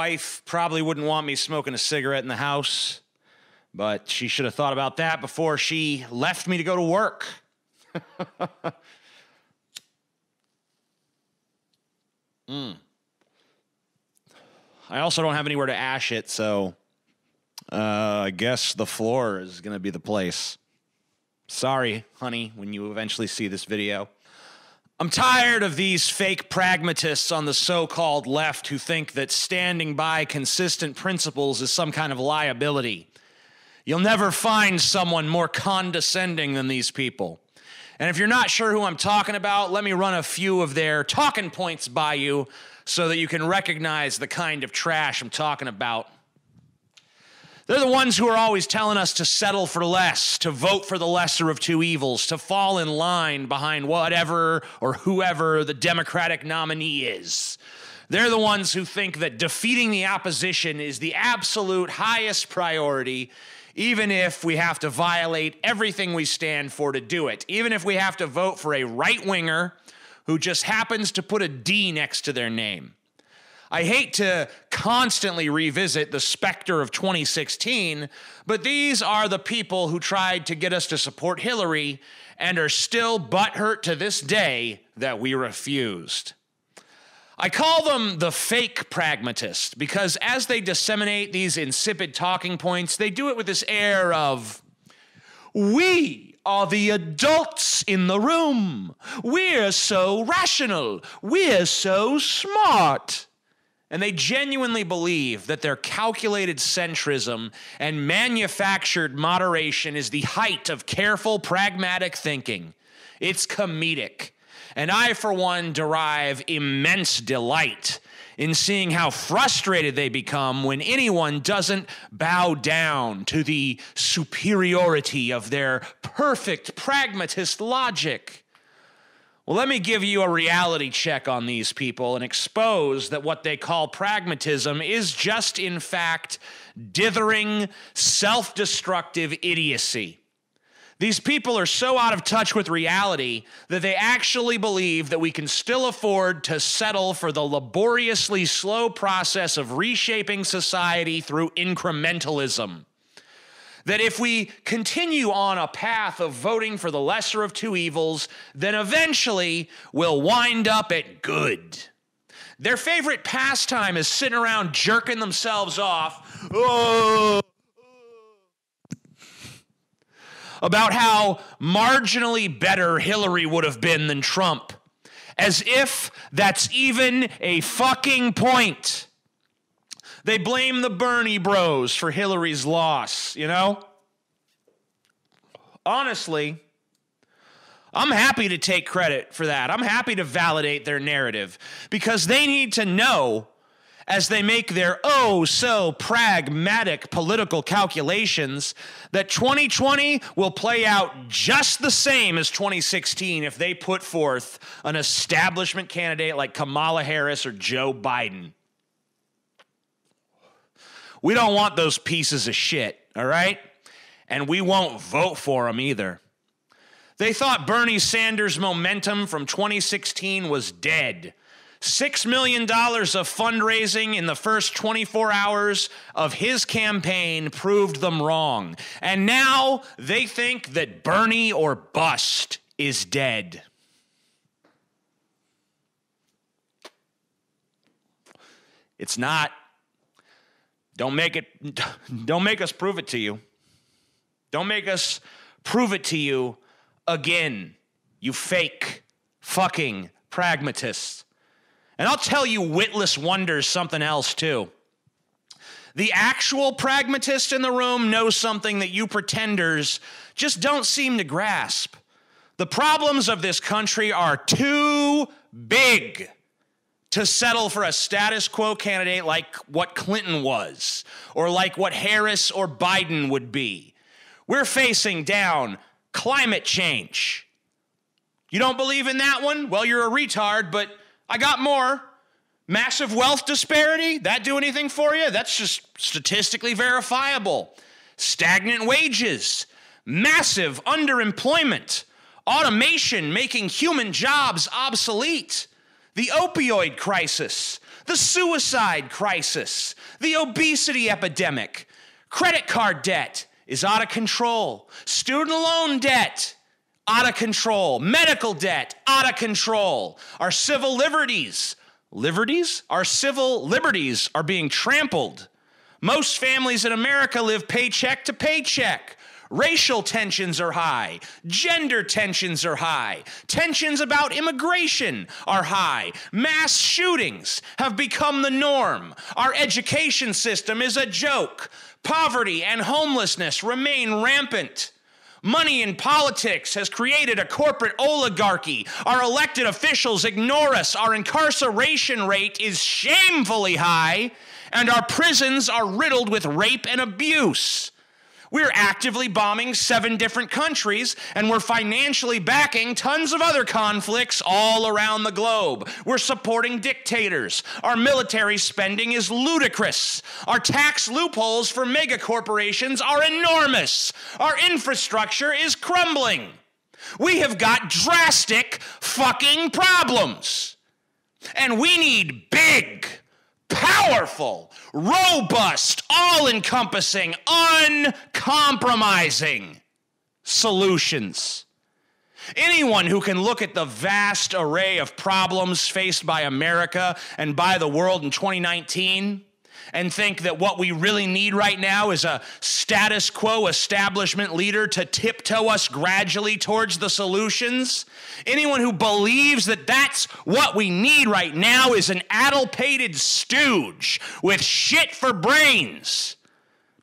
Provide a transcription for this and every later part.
wife probably wouldn't want me smoking a cigarette in the house, but she should have thought about that before she left me to go to work. I also don't have anywhere to ash it, so I guess the floor is going to be the place. Sorry, honey, when you eventually see this video. I'm tired of these fake pragmatists on the so-called left who think that standing by consistent principles is some kind of liability. You'll never find someone more condescending than these people. And if you're not sure who I'm talking about, let me run a few of their talking points by you so that you can recognize the kind of trash I'm talking about. They're the ones who are always telling us to settle for less, to vote for the lesser of two evils, to fall in line behind whatever or whoever the Democratic nominee is. They're the ones who think that defeating the opposition is the absolute highest priority, even if we have to violate everything we stand for to do it, even if we have to vote for a right-winger who just happens to put a D next to their name. I hate to constantly revisit the specter of 2016, but these are the people who tried to get us to support Hillary and are still butthurt to this day that we refused. I call them the fake pragmatist because as they disseminate these insipid talking points, they do it with this air of, we are the adults in the room. We're so rational. We're so smart. And they genuinely believe that their calculated centrism and manufactured moderation is the height of careful, pragmatic thinking. It's comedic. And I, for one, derive immense delight in seeing how frustrated they become when anyone doesn't bow down to the superiority of their perfect pragmatist logic. Well, let me give you a reality check on these people and expose that what they call pragmatism is just, in fact, dithering, self-destructive idiocy. These people are so out of touch with reality that they actually believe that we can still afford to settle for the laboriously slow process of reshaping society through incrementalism. That if we continue on a path of voting for the lesser of two evils, then eventually we'll wind up at good. Their favorite pastime is sitting around jerking themselves off about how marginally better Hillary would have been than Trump, as if that's even a fucking point. They blame the Bernie bros for Hillary's loss, you know? Honestly, I'm happy to take credit for that. I'm happy to validate their narrative because they need to know as they make their oh-so-pragmatic political calculations that 2020 will play out just the same as 2016 if they put forth an establishment candidate like Kamala Harris or Joe Biden. We don't want those pieces of shit, all right? And we won't vote for them either. They thought Bernie Sanders' momentum from 2016 was dead. $6 million of fundraising in the first 24 hours of his campaign proved them wrong. And now they think that Bernie or bust is dead. It's not. Don't make us prove it to you. Don't make us prove it to you again, you fake fucking pragmatists. And I'll tell you witless wonders something else too. The actual pragmatist in the room knows something that you pretenders just don't seem to grasp. The problems of this country are too big to settle for a status quo candidate like what Clinton was, or like what Harris or Biden would be. We're facing down climate change. You don't believe in that one? Well, you're a retard, but I got more. Massive wealth disparity? That do anything for you? That's just statistically verifiable. Stagnant wages. Massive underemployment. Automation making human jobs obsolete. the opioid crisis, the suicide crisis, the obesity epidemic, credit card debt is out of control, student loan debt, out of control, medical debt, out of control, our civil liberties, our civil liberties are being trampled. Most families in America live paycheck to paycheck. Racial tensions are high. Gender tensions are high. Tensions about immigration are high. Mass shootings have become the norm. Our education system is a joke. Poverty and homelessness remain rampant. Money in politics has created a corporate oligarchy. Our elected officials ignore us. Our incarceration rate is shamefully high, and our prisons are riddled with rape and abuse. We're actively bombing 7 different countries, and we're financially backing tons of other conflicts all around the globe. We're supporting dictators. Our military spending is ludicrous. Our tax loopholes for megacorporations are enormous. Our infrastructure is crumbling. We have got drastic fucking problems. And we need big, powerful, robust, all-encompassing, uncompromising solutions. Anyone who can look at the vast array of problems faced by America and by the world in 2019 and think that what we really need right now is a status quo establishment leader to tiptoe us gradually towards the solutions. Anyone who believes that that's what we need right now is an addle-pated stooge with shit for brains.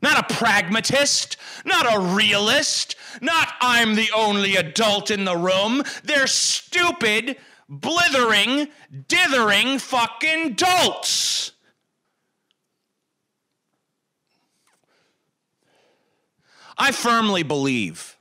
Not a pragmatist, not a realist, not I'm the only adult in the room. They're stupid, blithering, dithering fucking dolts. I firmly believe,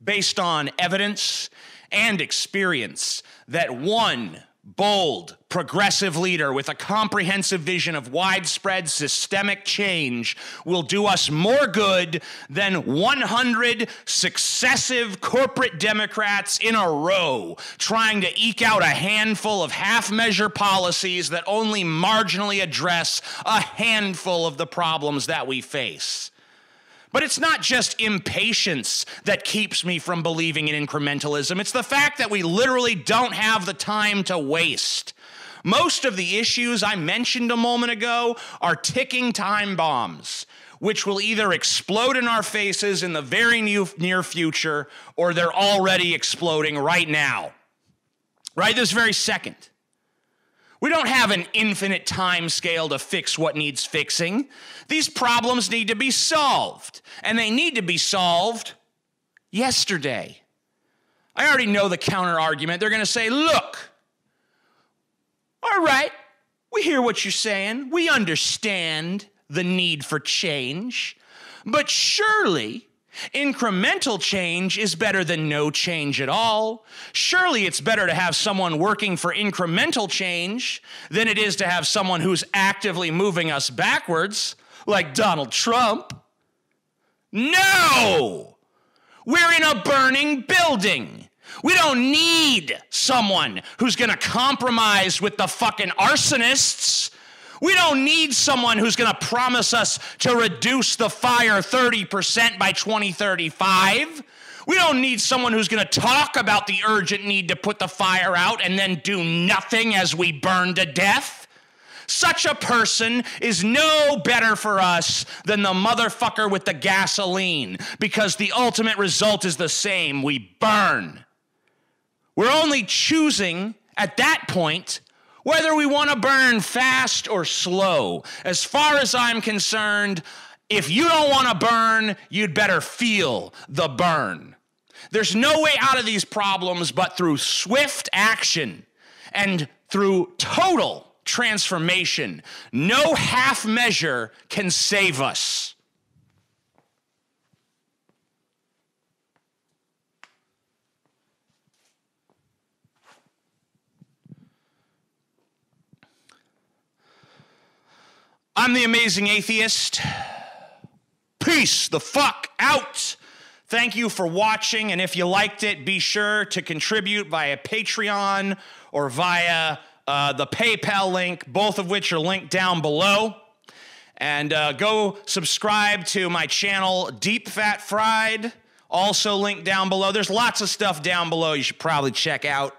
based on evidence and experience, that one bold, progressive leader with a comprehensive vision of widespread systemic change will do us more good than 100 successive corporate Democrats in a row trying to eke out a handful of half-measure policies that only marginally address a handful of the problems that we face. But it's not just impatience that keeps me from believing in incrementalism. It's the fact that we literally don't have the time to waste. Most of the issues I mentioned a moment ago are ticking time bombs, which will either explode in our faces in the very near future, or they're already exploding right now. Right this very second. We don't have an infinite time scale to fix what needs fixing. These problems need to be solved, and they need to be solved yesterday. I already know the counter argument. They're going to say, look, all right, we hear what you're saying. We understand the need for change, but surely incremental change is better than no change at all. Surely it's better to have someone working for incremental change than it is to have someone who's actively moving us backwards, like Donald Trump. No! We're in a burning building. We don't need someone who's going to compromise with the fucking arsonists. We don't need someone who's going to promise us to reduce the fire 30% by 2035. We don't need someone who's going to talk about the urgent need to put the fire out and then do nothing as we burn to death. Such a person is no better for us than the motherfucker with the gasoline, because the ultimate result is the same. We burn. We're only choosing at that point whether we want to burn fast or slow. As far as I'm concerned, if you don't want to burn, you'd better feel the burn. There's no way out of these problems but through swift action and through total transformation. No half measure can save us. I'm the Amazing Atheist. Peace the fuck out. Thank you for watching, and if you liked it, be sure to contribute via Patreon or via the PayPal link, both of which are linked down below. And go subscribe to my channel, Deep Fat Fried, also linked down below. There's lots of stuff down below you should probably check out.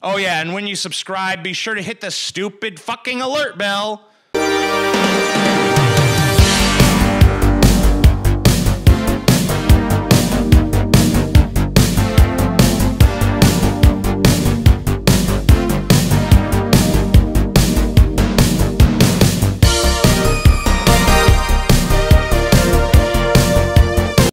Oh, yeah, and when you subscribe, be sure to hit the stupid fucking alert bell